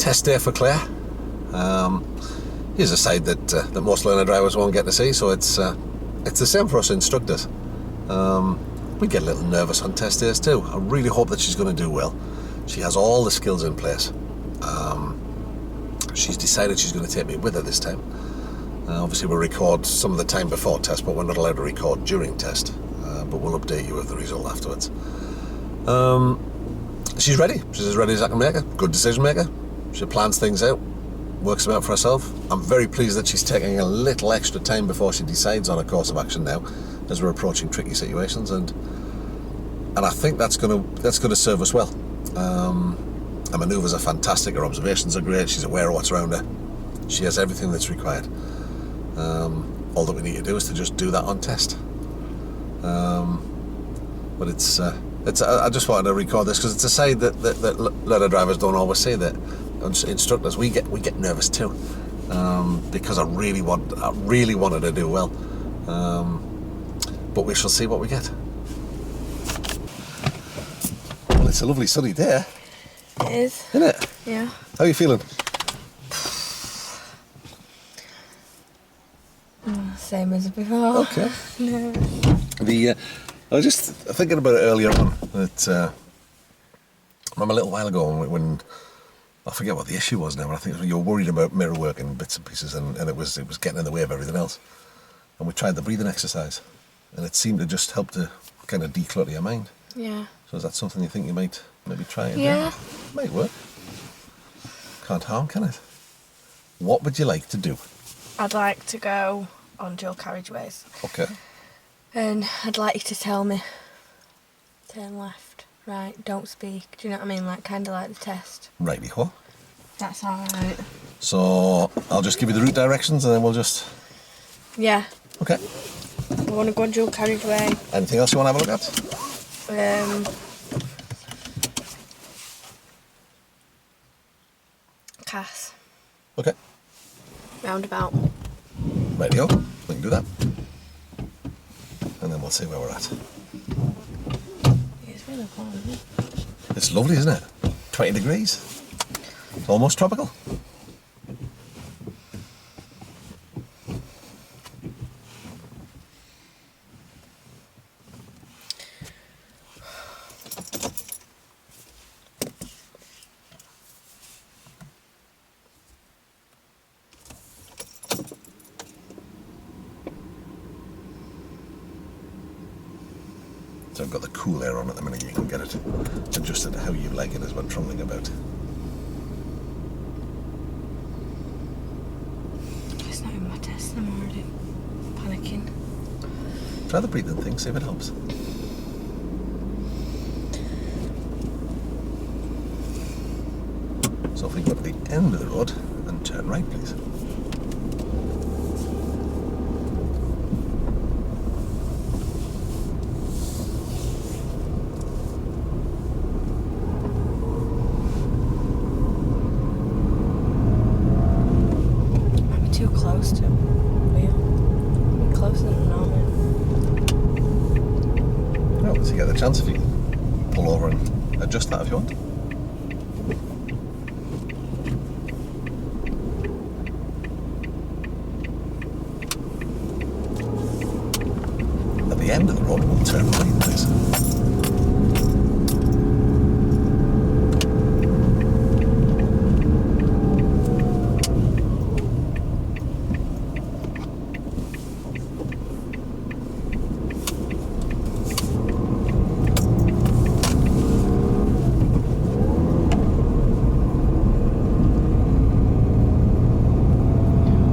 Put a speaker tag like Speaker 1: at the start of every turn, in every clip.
Speaker 1: test day for Claire. Here's a side that most learner drivers won't get to see, so it's the same for us instructors. We get a little nervous on test days too. I really hope that she's going to do well. She has all the skills in place. She's decided she's going to take me with her this time. Obviously we'll record some of the time before test, but we're not allowed to record during test. But we'll update you with the result afterwards. She's ready. She's as ready as I can make her. Good decision maker. She plans things out, works them out for herself. I'm very pleased that she's taking a little extra time before she decides on a course of action now, as we're approaching tricky situations, and I think that's going to serve us well. Her manoeuvres are fantastic. Her observations are great. She's aware of what's around her. She has everything that's required. All that we need to do is to just do that on test. But I just wanted to record this because it's a side that learner drivers don't always see, that instructors we get nervous too, because I really wanted to do well, but we shall see what we get. Well, it's a lovely sunny day.
Speaker 2: It is.
Speaker 1: Isn't it?
Speaker 2: Yeah.
Speaker 1: How are you feeling?
Speaker 2: Same as before.
Speaker 1: Okay.
Speaker 2: No.
Speaker 1: I was just thinking about it earlier on, that I remember a little while ago when I forget what the issue was now, but I think you were worried about mirror work and bits and pieces, and it was getting in the way of everything else. And we tried the breathing exercise, and it seemed to just help to kind of declutter your mind.
Speaker 2: Yeah.
Speaker 1: So is that something you think you might maybe try and
Speaker 2: Yeah.
Speaker 1: do? Might work. Can't harm, can it? What would you like to do?
Speaker 2: I'd like to go on dual carriageways.
Speaker 1: Okay.
Speaker 2: And I'd like you to tell me, turn left, right, don't speak. Do you know what I mean? Like, kind of like the test.
Speaker 1: Righty-ho.
Speaker 2: That's alright.
Speaker 1: So I'll just give you the route directions and then we'll just...
Speaker 2: Yeah.
Speaker 1: Okay.
Speaker 2: I want to go on dual carriageway.
Speaker 1: Anything else you want to have a look at?
Speaker 2: Cass.
Speaker 1: Okay.
Speaker 2: Roundabout.
Speaker 1: Righty-ho. We can do that. And then we'll see where we're at.
Speaker 2: It's really cold, isn't it?
Speaker 1: It's lovely, isn't it? 20 degrees. It's almost tropical. So I've got the cool air on at the minute. You can get it adjusted to how you like it as we're trundling about.
Speaker 2: It's not even my test, I'm already panicking.
Speaker 1: Try the breathing thing, see if it helps. So if we go to the end of the road and turn right, please.
Speaker 2: Too close to wheel. Be closer than normal.
Speaker 1: Well, so you get the chance if you can pull over and adjust that if you want. At the end of the road, we'll turn right, please.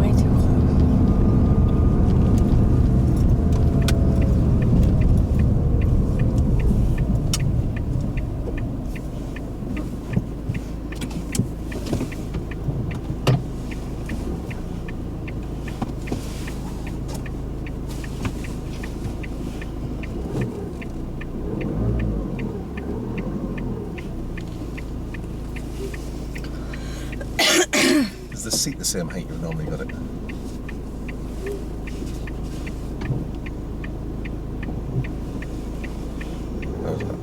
Speaker 2: Way too close.
Speaker 1: Is the seat the same height you've normally got it? How's that?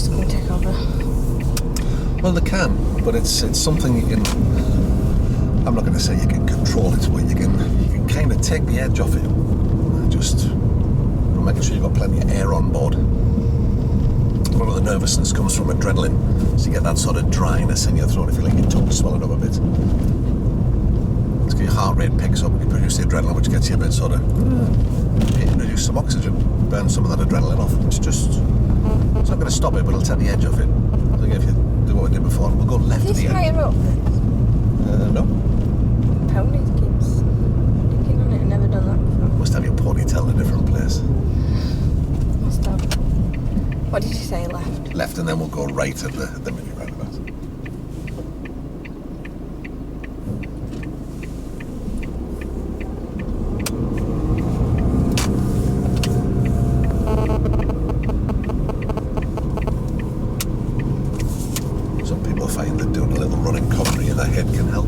Speaker 2: universe can take over.
Speaker 1: Well, they can, but it's something you can. I'm not going to say you can control it, but you can kind of take the edge off it. Just making sure you've got plenty of air on board. A lot of the nervousness comes from adrenaline, so you get that sort of dryness in your throat. You feel like your tongue's swelling up a bit. It's your heart rate picks up, you produce the adrenaline, which gets you a bit sort of. You introduce some oxygen, burn some of that adrenaline off. It's not going to stop it, but it'll take the edge off it. I think if you do what we did before, we'll go left
Speaker 2: Is
Speaker 1: to the
Speaker 2: this
Speaker 1: end.
Speaker 2: higher up?
Speaker 1: No.
Speaker 2: Pony keeps sticking on it. I've never done that before.
Speaker 1: Must have your ponytail in a different place.
Speaker 2: Must have. What did you say, left?
Speaker 1: Left, and then we'll go right at the mini roundabout. Some people find that doing a little running commentary in their head can help.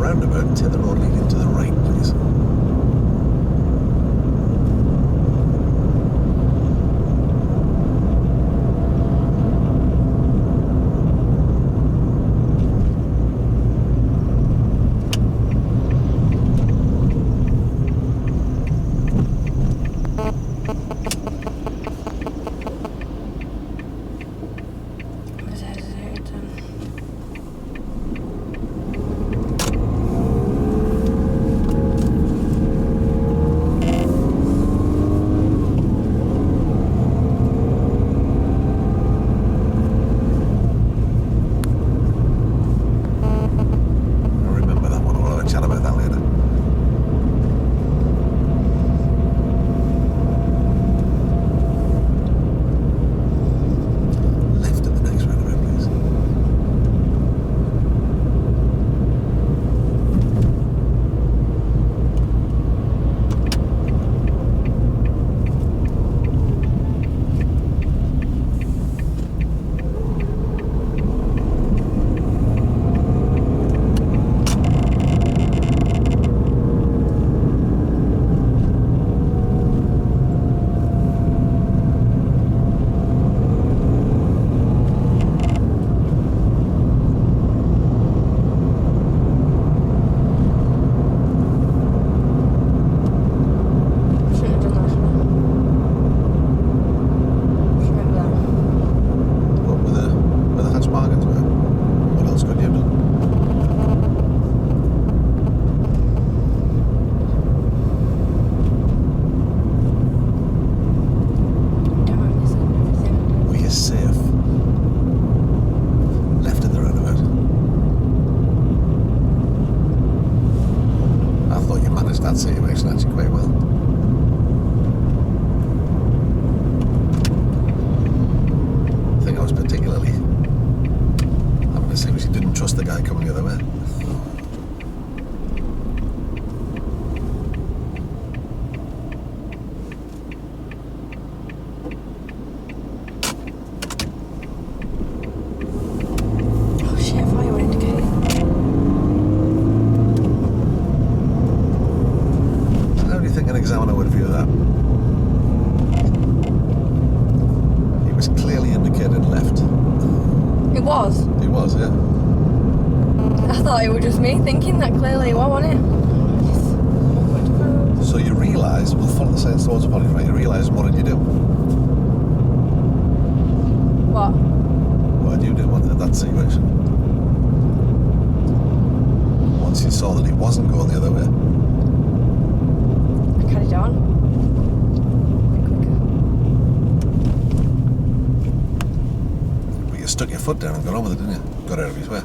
Speaker 1: roundabout, take the road leading to the right, please. He was, yeah.
Speaker 2: I thought it was just me thinking that clearly, what wasn't it?
Speaker 1: So you realise, we'll follow the signs towards upon you, right? You realise, what did you do?
Speaker 2: What?
Speaker 1: What did you do in that situation? Once you saw that he wasn't going the other way.
Speaker 2: I carried on.
Speaker 1: But you stuck your foot down and got on with it, didn't you? Got out of his way.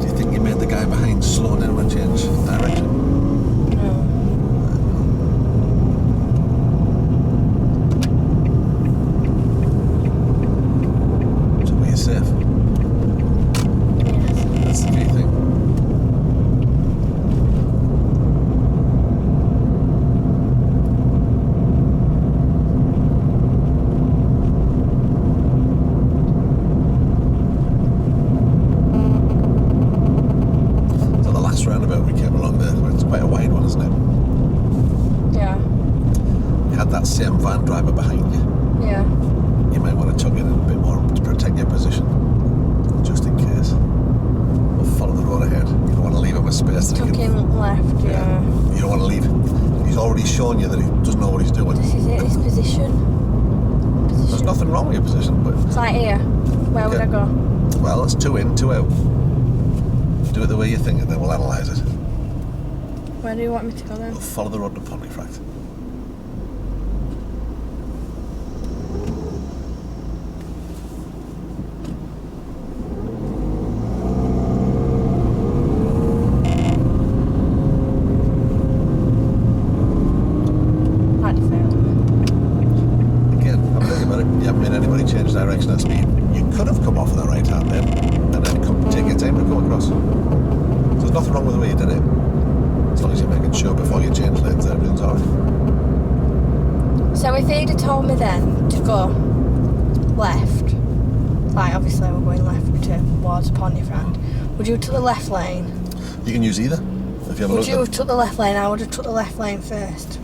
Speaker 1: Do you think you made the guy behind slow down and change direction? Same van driver behind you.
Speaker 2: Yeah.
Speaker 1: You might want to tuck in a bit more to protect your position, just in case. Or follow the road ahead. You don't want to leave him a space.
Speaker 2: Tuck in left, yeah.
Speaker 1: You don't want to leave him. He's already shown you that he doesn't know what he's doing.
Speaker 2: This is it, his position.
Speaker 1: There's nothing wrong with your position, but...
Speaker 2: It's like here. Where would I go?
Speaker 1: Well, it's 2 in, 2 out. Do it the way you think and then we'll analyse it.
Speaker 2: Where do you want me to go then?
Speaker 1: We'll follow the road to Pontefract. Direction at speed. You could have come off on the right hand then and then take your time to come across. So there's nothing wrong with the way you did it. As long as you're making sure before you change lanes everything's alright.
Speaker 2: So if he'd have told me then to go left, like obviously we're going left towards Pontefract, Would you took the left lane?
Speaker 1: You can use either. If you have a
Speaker 2: Would
Speaker 1: look
Speaker 2: you have took the left lane? I would have took the left lane first.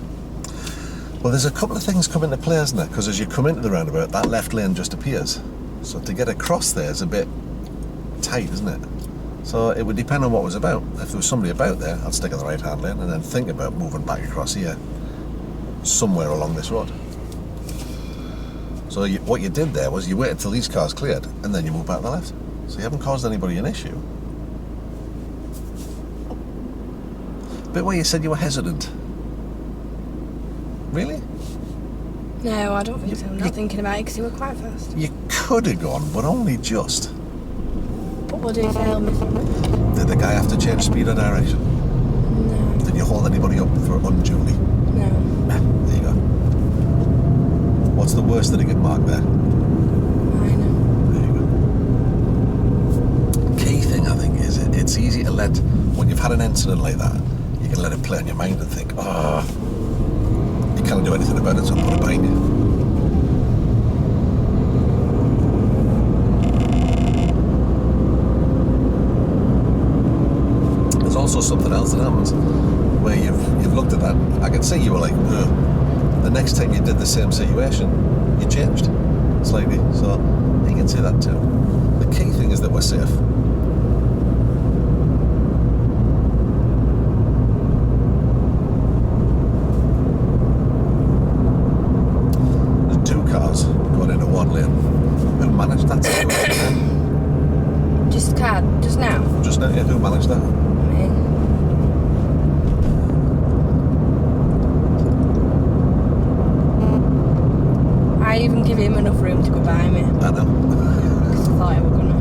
Speaker 1: Well, there's a couple of things come into play, isn't there? Because as you come into the roundabout, that left lane just appears. So to get across there is a bit tight, isn't it? So it would depend on what it was about. If there was somebody about there, I'd stick in the right-hand lane and then think about moving back across here, somewhere along this road. So what you did there was you waited till these cars cleared and then you moved back to the left. So you haven't caused anybody an issue. Bit where you said you were hesitant. Really?
Speaker 2: No, I don't think so. I'm not thinking about it because you were quite fast.
Speaker 1: You could have gone, but only just.
Speaker 2: But what did you fail me?
Speaker 1: Did the guy have to change speed or direction?
Speaker 2: No.
Speaker 1: Did you hold anybody up for unduly?
Speaker 2: No.
Speaker 1: There you go. What's the worst that he could mark there?
Speaker 2: Minor.
Speaker 1: There you go. Key thing, I think, is it's easy to let, when you've had an incident like that, you can let it play on your mind and think, oh, you can't do anything about it, so put it behind you. There's also something else that happens where you've looked at that. I can see you were like, ugh. The next time you did the same situation, you changed slightly. So you can see that too. The key thing is that we're safe. There's two cars going into one lane. Who managed that situation?
Speaker 2: Just now?
Speaker 1: Just now, yeah, who managed that?
Speaker 2: Me. I even give him enough room to go by me.
Speaker 1: I know.
Speaker 2: Because I thought I were gonna.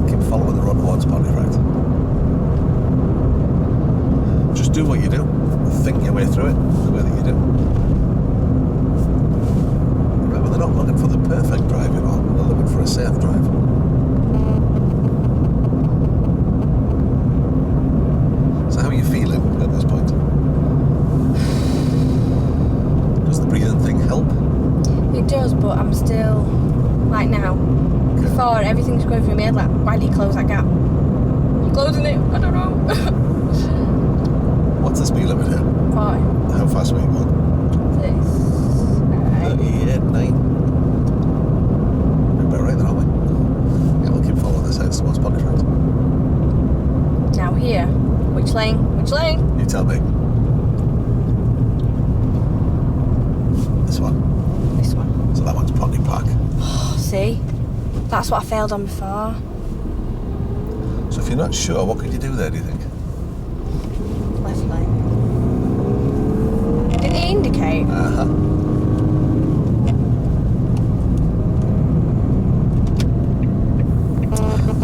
Speaker 1: Keep following the road towards Pontefract. Just do what you do. Think your way through it the way that you do. Remember, they're not looking for the perfect drive, you know. They're looking for a safe drive. So how are you feeling at this point? Does the breathing thing help?
Speaker 2: It does, but I'm still, like now, before everything's going through my head, like, why do you close that gap? You're closing it? I don't know.
Speaker 1: What's the speed limit here?
Speaker 2: 40.
Speaker 1: How fast were you going? 38, 9. We're about right then, aren't we? Yeah, we'll keep following this house towards Pontefract.
Speaker 2: Now here, which lane? Which lane?
Speaker 1: You tell me. This one.
Speaker 2: This one.
Speaker 1: So that one's Ponty Park.
Speaker 2: See? That's what I failed on before.
Speaker 1: So if you're not sure, what could you do there, do you think?
Speaker 2: Left lane. Did he indicate?
Speaker 1: Uh-huh.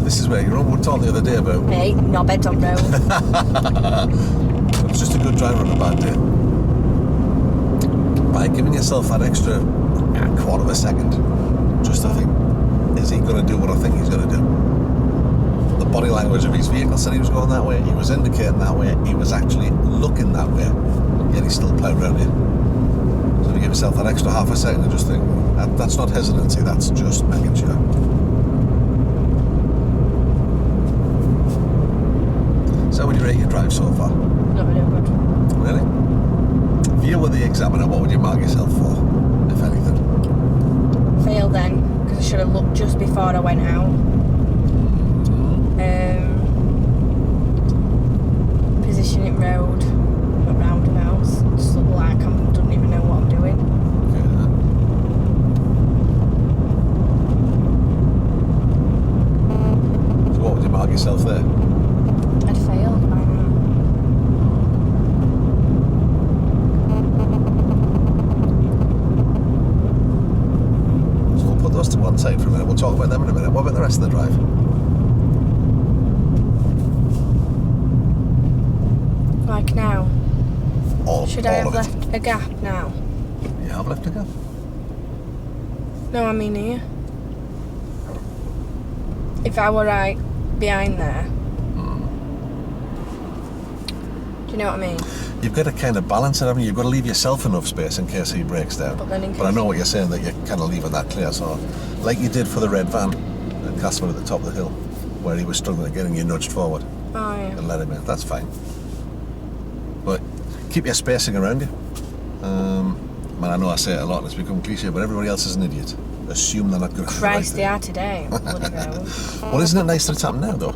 Speaker 1: This is where your own were told the other day about.
Speaker 2: Mate, no beds on road.
Speaker 1: It's just a good driver on a bad day. By giving yourself that extra quarter of a second, just to think, is he going to do what I think he's going to do? The body language of his vehicle said he was going that way, he was indicating that way, he was actually looking that way, yet he still ploughed around you. So if you give yourself that extra half a second and just think, that's not hesitancy, that's just making sure. So how would you rate your drive so far?
Speaker 2: Not really good.
Speaker 1: Really? If you were the examiner, what would you mark yourself for, if anything?
Speaker 2: Failed then, because I should have looked just before I went out. Positioning road, not roundabouts. Just look like I don't even know what I'm doing.
Speaker 1: Okay. So what would you mark yourself there?
Speaker 2: I'd failed by now.
Speaker 1: So we'll put those to one side for a minute. We'll talk about them in a minute. What about the rest of the drive?
Speaker 2: Like now. Should I
Speaker 1: all
Speaker 2: have
Speaker 1: of it.
Speaker 2: left a gap now?
Speaker 1: You have left a gap.
Speaker 2: No, I mean here. If I were right behind there. Do you know what I mean?
Speaker 1: You've got to kind of balance it, haven't you? You've got to leave yourself enough space in case he breaks down. But I know what you're saying, that you're kind of leaving that clear. So, like you did for the red van at Casper at the top of the hill, where he was struggling to get in, you nudged forward and let him in. That's fine. But keep your spacing around you. Man, I know I say it a lot and it's become cliche, but everybody else is an idiot. Assume they're not good at the right
Speaker 2: Christ,
Speaker 1: thing.
Speaker 2: they are today.
Speaker 1: Well, isn't it nice that it's happened now, though?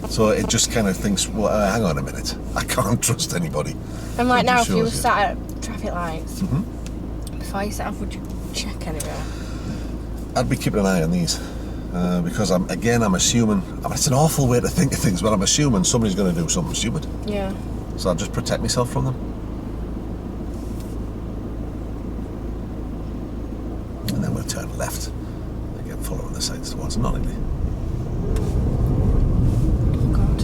Speaker 1: So it just kind of thinks, well, hang on a minute, I can't trust anybody.
Speaker 2: And like
Speaker 1: It
Speaker 2: now,
Speaker 1: just
Speaker 2: if you were
Speaker 1: shows
Speaker 2: sat at traffic lights, before you set off, would you check anywhere?
Speaker 1: I'd be keeping an eye on these. Because I'm assuming, I mean, it's an awful way to think of things, but I'm assuming somebody's going to do something stupid.
Speaker 2: Yeah.
Speaker 1: So I'll just protect myself from them. And then we'll turn left. Again, following the sides towards Nottingham.
Speaker 2: Oh God.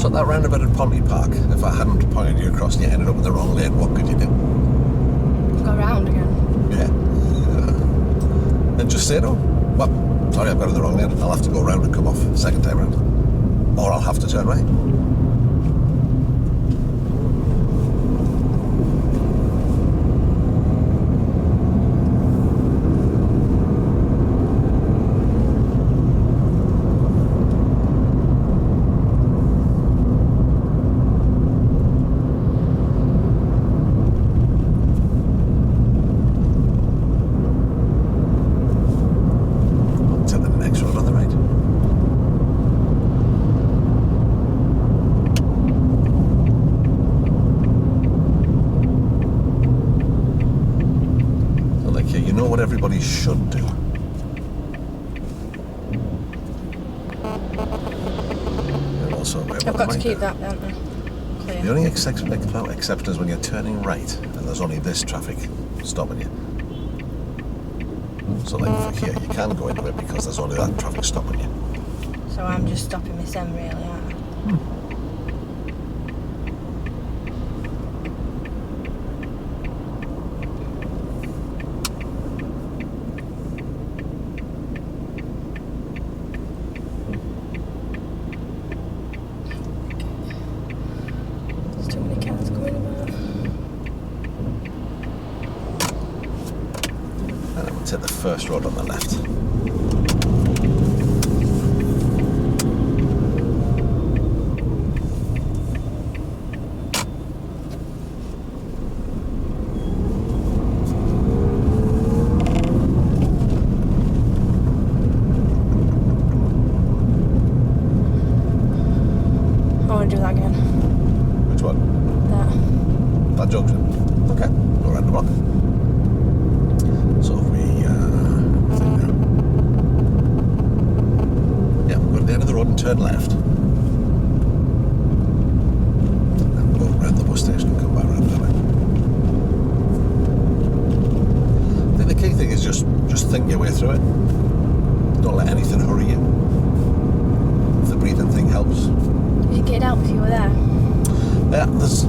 Speaker 1: So that roundabout at Ponty Park, if I hadn't pointed you across and you ended up in the wrong lane, what could you do?
Speaker 2: Go round again.
Speaker 1: Yeah. And just say to him, well, sorry, I've got in the wrong lane. I'll have to go round and come off second time round. Or I'll have to turn right. To the next road on the right. So like here, you know what everybody should do. You're also aware of
Speaker 2: I've
Speaker 1: what
Speaker 2: got
Speaker 1: they
Speaker 2: to
Speaker 1: might
Speaker 2: keep
Speaker 1: do.
Speaker 2: that, don't I? Clear.
Speaker 1: The only exception is when you're turning right and there's only this traffic stopping you. So like for here, you can go into it because there's only that traffic stopping you.
Speaker 2: So I'm just stopping Miss M, really, aren't I? There's too many cars going about.
Speaker 1: And then we'll take the first road on the left.
Speaker 2: I want to do that again.
Speaker 1: Which one?
Speaker 2: That.
Speaker 1: That junction. Okay, go around the block. So if we, yeah, we'll go to the end of the road and turn left. And go around the bus station and come back around that way. I think the key thing is just think your way through it. Don't let anything hurry you. If the breathing thing helps.
Speaker 2: You get out if you were there.
Speaker 1: Yeah, there's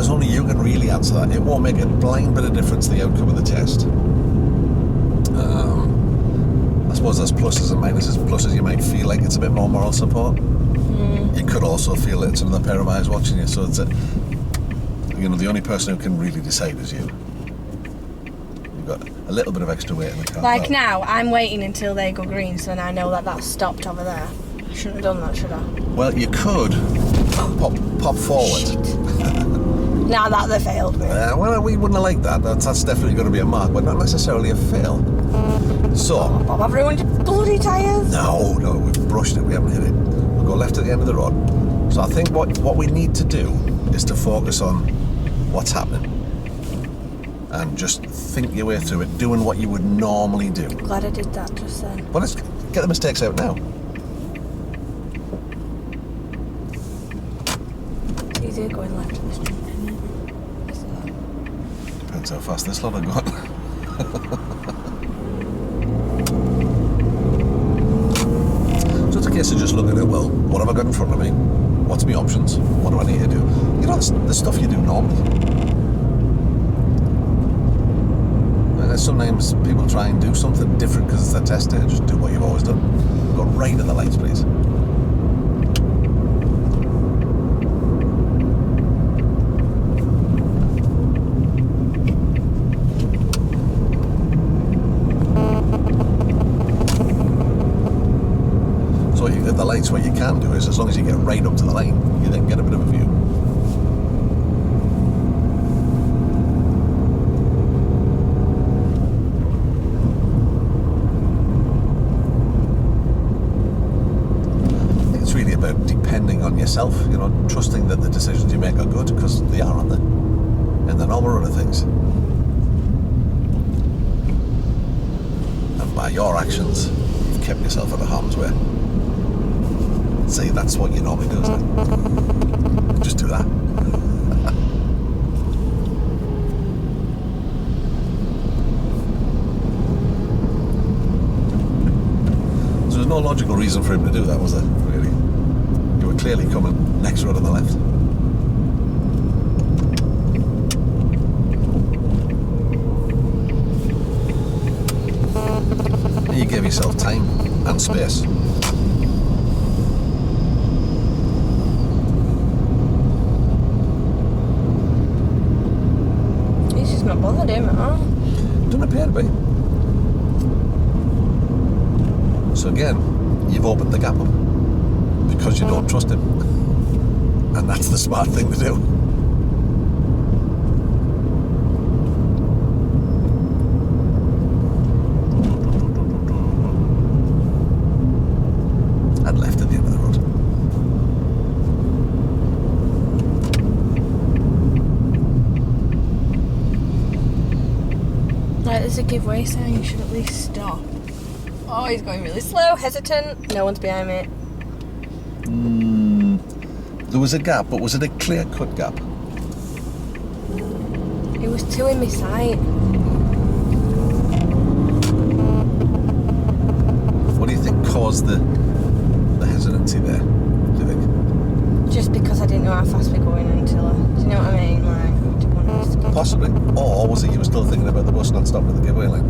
Speaker 1: only you can really answer that. It won't make a blind bit of difference to the outcome of the test. I suppose there's pluses and minuses. Pluses, you might feel like it's a bit more moral support. You could also feel that it's another pair of eyes watching you. So it's the only person who can really decide is you. You've got a little bit of extra weight in the car.
Speaker 2: Like now, I'm waiting until they go green, so then I know that that's stopped over there. I shouldn't have done that, should I?
Speaker 1: Well, you could pop forward.
Speaker 2: Shit. Now that they failed me.
Speaker 1: Well, we wouldn't have liked that. That's definitely going to be a mark, but not necessarily a fail. So.
Speaker 2: Bob, I've ruined your bloody tyres.
Speaker 1: No, we've brushed it. We haven't hit it. We'll go left at the end of the road. So I think what we need to do is to focus on what's happening. And just think your way through it, doing what you would normally do.
Speaker 2: Glad I did that just then.
Speaker 1: Well, let's get the mistakes out now.
Speaker 2: Easier going left of this street.
Speaker 1: Depends how fast this lot have gone. So it's okay, case of just looking at it, well, what have I got in front of me? What's my options? What do I need to do? You know, the stuff you do normally. Sometimes people try and do something different because it's a test day. Just do what you've always done. Go right at the lights, please. So at the lights, what you can do is, as long as you get right up to the line, you then get a bit of a view. Depending on yourself, you know, trusting that the decisions you make are good, because they are, aren't they? And then all the other things. And by your actions, you've kept yourself out of harm's way. See, that's what you normally do, isn't it? Just do that. So there's no logical reason for him to do that, was there, really? Clearly coming next road on the left. And you gave yourself time and space.
Speaker 2: He's just not bothered him at all.
Speaker 1: Doesn't appear to be. So again, you've opened the gap up. Because you don't trust him. And that's the smart thing to do. And left at the end of the road.
Speaker 2: Right, there's a give way sign, you should at least stop. Oh, he's going really slow, hesitant. No one's behind me.
Speaker 1: There was a gap, but was it a clear-cut gap?
Speaker 2: It was two in my sight.
Speaker 1: What do you think caused the hesitancy there, do you think?
Speaker 2: Just because I didn't know how fast we're going until do you know what I mean? Like, I didn't want us to get...
Speaker 1: Possibly. Or was it you were still thinking about the bus not stopping at the giveaway line?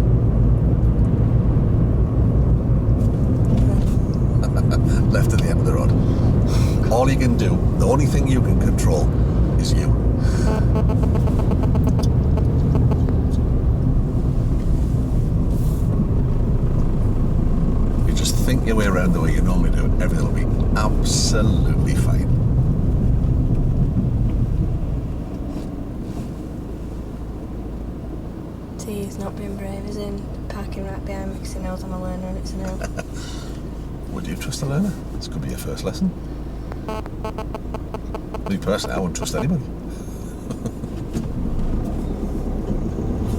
Speaker 1: Left at the end of the road. All you can do, the only thing you can control is you. You just think your way around the way you normally do, everything will be absolutely fine.
Speaker 2: See, he's not being brave, is he? Parking right behind me because he knows I'm a learner and it's an hill.
Speaker 1: Would you trust a learner? This could be your first lesson. Me personally, I wouldn't trust anybody.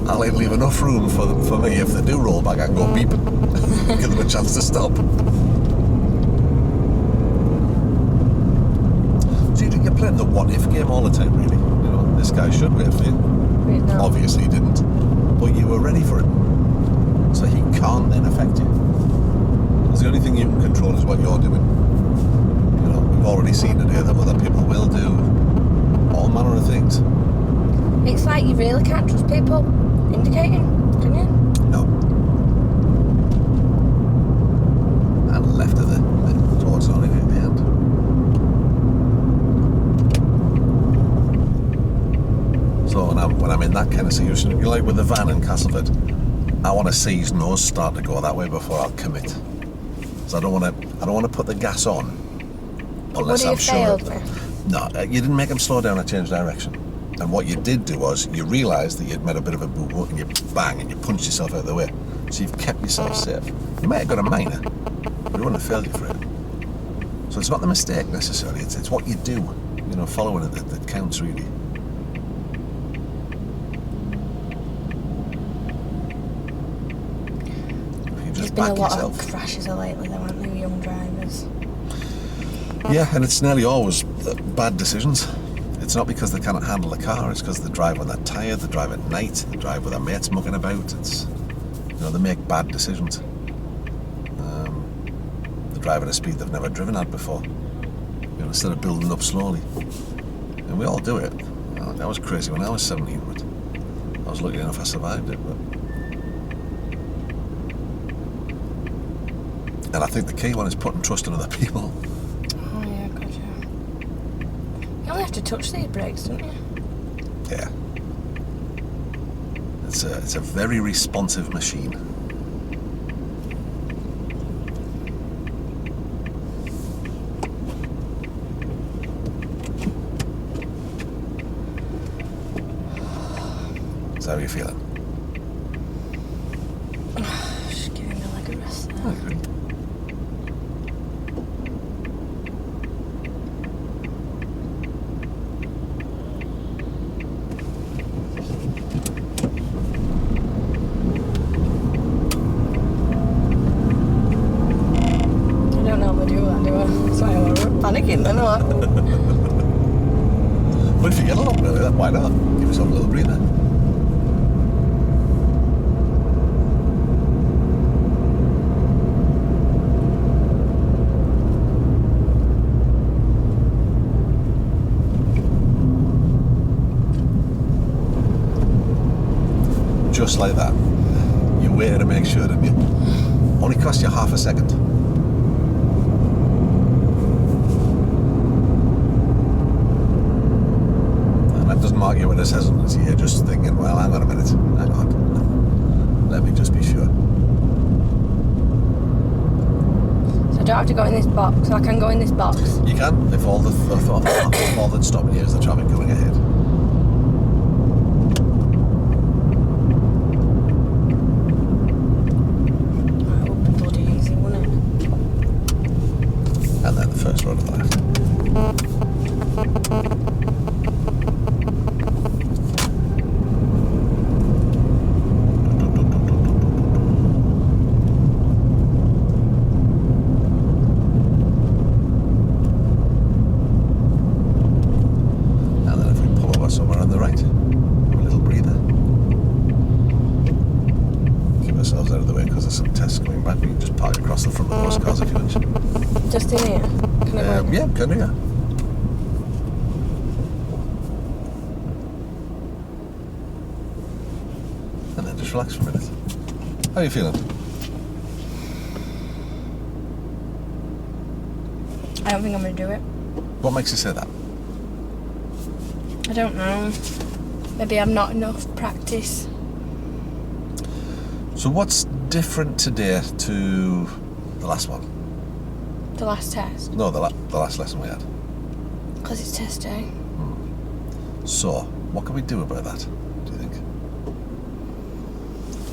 Speaker 1: I'll leave enough room for me if they do roll back, I can go beep. Give them a chance to stop. So you're playing the what-if game all the time, really. You know, this guy should wait for you.
Speaker 2: Wait, no.
Speaker 1: Obviously he didn't. But you were ready for it. So he can't then affect you. Because the only thing you can control is what you're doing. You know, we've already seen today that other people will do all manner of things.
Speaker 2: It's like you really can't trust people indicating, can you?
Speaker 1: No. And left of the towards Norwich at the end. So when I'm in that kind of situation, you like with the van in Castleford, I want to see his nose start to go that way before I'll commit. So I don't want to put the gas on unless I'm sure. No, you didn't make him slow down or change direction. And what you did do was you realised that you'd made a bit of a boo-boo and you bang and you punched yourself out of the way. So you've kept yourself safe. You might have got a minor, but it wouldn't have failed you for it. So it's not the mistake necessarily, it's what you do, you know, following it that counts really. If you just
Speaker 2: There's been a lot
Speaker 1: yourself.
Speaker 2: of crashes lately though, aren't there, young drivers?
Speaker 1: Yeah, and it's nearly always bad decisions. It's not because they cannot handle the car, it's because they drive when they're tired, they drive at night, they drive with their mates mucking about. It's, you know, they make bad decisions. they're driving a speed they've never driven at before. You know, instead of building up slowly. And we all do it. I was crazy when I was 17, but I was lucky enough I survived it. But... And I think the key one is putting trust in other people.
Speaker 2: Oh yeah, gotcha. You only have to touch these brakes, don't you?
Speaker 1: Yeah. It's a very responsive machine. So how are you feeling?
Speaker 2: Just giving my leg a rest there.
Speaker 1: I agree.
Speaker 2: I don't normally do that, do I? That's why I'm panicking then, or
Speaker 1: But if you get along really, then why not? Give yourself a little breather. Just like that. You waited to make sure, didn't you? Only cost you half a second. And that doesn't mark you with this hesitancy. You're just thinking, well, hang on a minute. Hang on. Let me just be sure.
Speaker 2: so I don't have to go in this box. So I can go in this box.
Speaker 1: You can, if all that's stopping you is the traffic going ahead.
Speaker 2: That would be bloody easy, wouldn't it?
Speaker 1: And then the first road on the left. And then if we pull over somewhere on the right, have a little breather. Keep ourselves out of the way because there's some tests coming back. We can just park across the front of those cars if you wish.
Speaker 2: Just in here. Can I go in?
Speaker 1: Yeah, can you? And then just relax for a minute. How are you feeling?
Speaker 2: I don't think I'm going to do it.
Speaker 1: What makes you say that?
Speaker 2: I don't know. Maybe I'm not enough practice.
Speaker 1: So what's different today to the last one?
Speaker 2: The last test.
Speaker 1: No, the last lesson we had.
Speaker 2: Because it's test day.
Speaker 1: So, what can we do about that, do you think?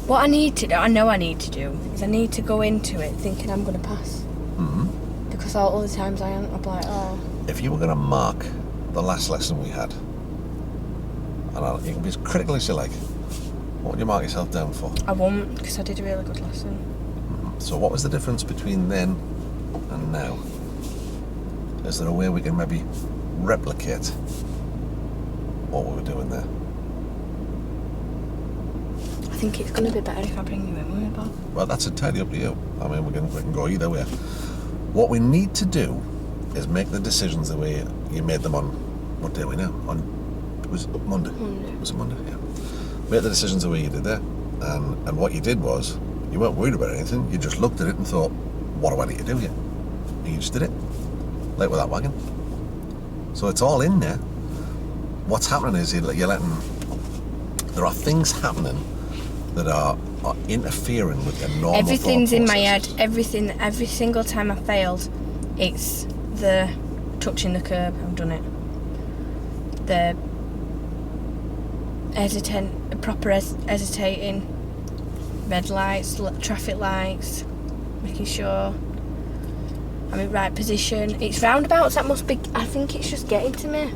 Speaker 2: What I need to do, I know I need to do, is I need to go into it thinking I'm going to pass.
Speaker 1: Mm-hmm.
Speaker 2: Because all the times I am, I'm like, oh.
Speaker 1: If you were going to mark the last lesson we had, and you can be as critical as you like, what would you mark yourself down for?
Speaker 2: I won't, because I did a really good lesson.
Speaker 1: So what was the difference between then and now? Is there a way we can maybe replicate what we were doing there?
Speaker 2: I think it's going to be better if I bring you in with me, Bob.
Speaker 1: Well, that's entirely up to you. I mean, we can go either way. What we need to do is make the decisions the way you made them on, what day are we now? It was Monday.
Speaker 2: Monday.
Speaker 1: Was it Monday? Yeah. Make the decisions the way you did there. And what you did was, you weren't worried about anything. You just looked at it and thought, what do I need to do here? And you just did it. Like with that wagon. So it's all in there. What's happening is you're letting... There are things happening that are interfering with your normal
Speaker 2: Everything's
Speaker 1: thought
Speaker 2: in my head.
Speaker 1: process.
Speaker 2: Every single time I failed, it's the touching the curb. I've done it. The hesitating, red lights, traffic lights, making sure I'm in right position. It's roundabouts that must be. I think it's just getting to me.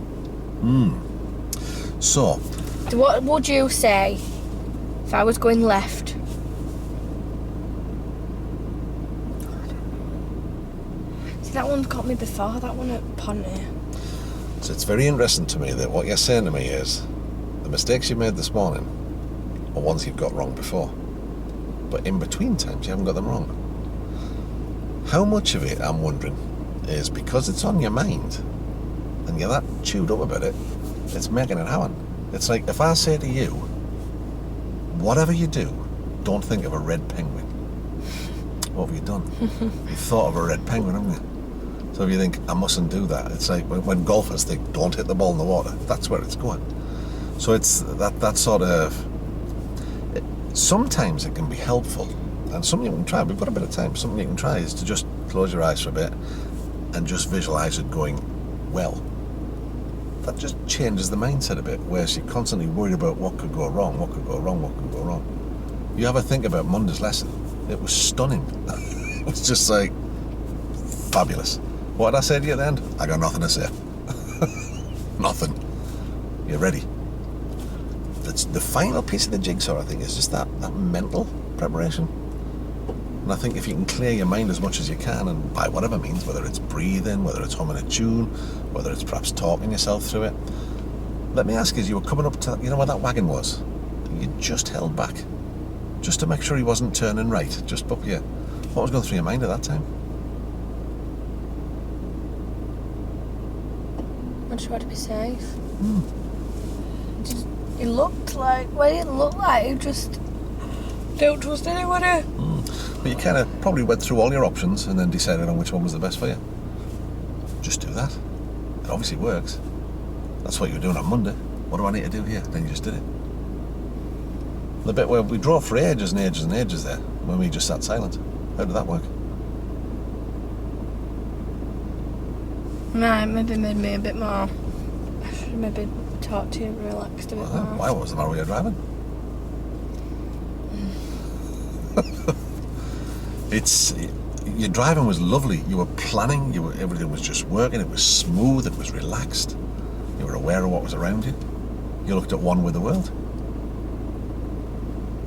Speaker 1: So,
Speaker 2: What would you say if I was going left? See, that one got me before. That one at Ponty.
Speaker 1: so it's very interesting to me that what you're saying to me is the mistakes you made this morning are ones you've got wrong before. But in between times, you haven't got them wrong. How much of it, I'm wondering, is because it's on your mind and you're that chewed up about it, it's making it happen. It's like if I say to you, whatever you do, don't think of a red penguin. What have you done? You've thought of a red penguin, haven't you? So if you think, I mustn't do that, it's like when golfers think, don't hit the ball in the water, that's where it's going. So it's that sort of... Sometimes it can be helpful, and something you can try, we've got a bit of time, something you can try is to just close your eyes for a bit and just visualise it going well. That just changes the mindset a bit, whereas you're constantly worried about what could go wrong, what could go wrong, what could go wrong. You ever think about Monday's lesson? It was stunning. It was just like, fabulous. What did I say to you at the end? I got nothing to say. Nothing. You're ready. That's the final piece of the jigsaw, I think, is just that mental preparation. And I think if you can clear your mind as much as you can, and by whatever means, whether it's breathing, whether it's humming a tune, whether it's perhaps talking yourself through it. Let me ask you, as you were coming up to, you know where that wagon was? You just held back, just to make sure he wasn't turning right, just up here. What was going through your mind at that time?
Speaker 2: I just wanted to be safe. It looked like, well, it didn't look like, it just don't trust anyone.
Speaker 1: But you kind of probably went through all your options and then decided on which one was the best for you. Just do that. It obviously works. That's what you were doing on Monday. What do I need to do here? Then you just did it. The bit where we drove for ages and ages and ages there, when we just sat silent. How did that work?
Speaker 2: Nah, it maybe made me a bit more, I should have maybe talked to you and relaxed a bit more.
Speaker 1: Why? What was the matter with your driving? Your driving was lovely. You were planning. Everything was just working. It was smooth. It was relaxed. You were aware of what was around you. You looked at one with the world.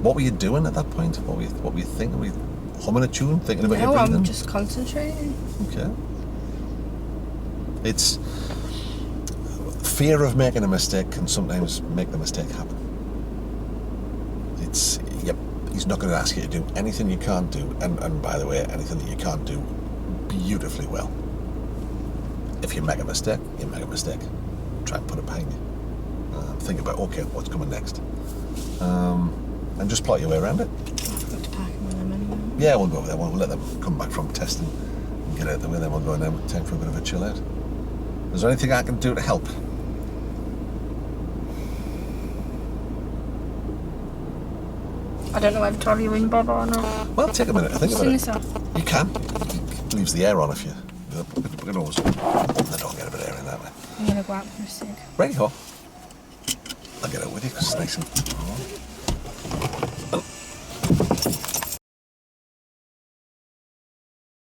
Speaker 1: What were you doing at that point? What were you thinking? Were you humming a tune, thinking about your breathing?
Speaker 2: I'm just concentrating.
Speaker 1: Okay. It's fear of making a mistake can sometimes make the mistake happen. He's not going to ask you to do anything you can't do, and by the way, anything that you can't do beautifully well. If you make a mistake, you make a mistake. Try and put it behind you. Think about, okay, what's coming next? And just plot your way around it.
Speaker 2: I've got to pack them with them anyway.
Speaker 1: Yeah, we'll go over there. We'll let them come back from testing and get out the way, then we'll go in there with time for a bit of a chill out. Is there anything I can do to help?
Speaker 2: I don't know whether to have you in Bob or not.
Speaker 1: Well, take a minute. Think about it.
Speaker 2: Off.
Speaker 1: You can. It leaves the air on if you... We can always open the door and get a bit of air in that way.
Speaker 2: I'm going to go out for a cig.
Speaker 1: Ready, ho. I'll get out with you because it's nice and warm.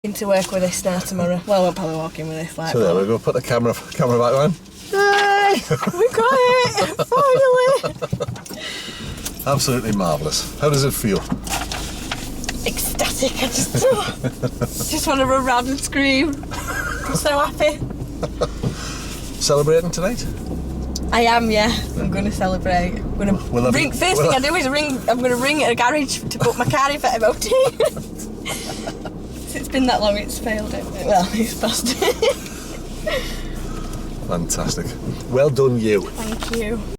Speaker 2: Into work with this now tomorrow. Well, we'll probably walk in with this. Like,
Speaker 1: So there we go. Put the camera back on.
Speaker 2: Yay! We got it! Finally!
Speaker 1: Absolutely marvellous. How does it feel?
Speaker 2: Ecstatic. I just want to run around and scream. I'm so happy.
Speaker 1: Celebrating tonight?
Speaker 2: I am, yeah. I'm going to celebrate. I'm going to ring. First thing I do is ring. I'm going to ring at a garage to book my car in for MOT. It's been that long, it's failed it. Well, it's passed.
Speaker 1: Fantastic. Well done, you.
Speaker 2: Thank you.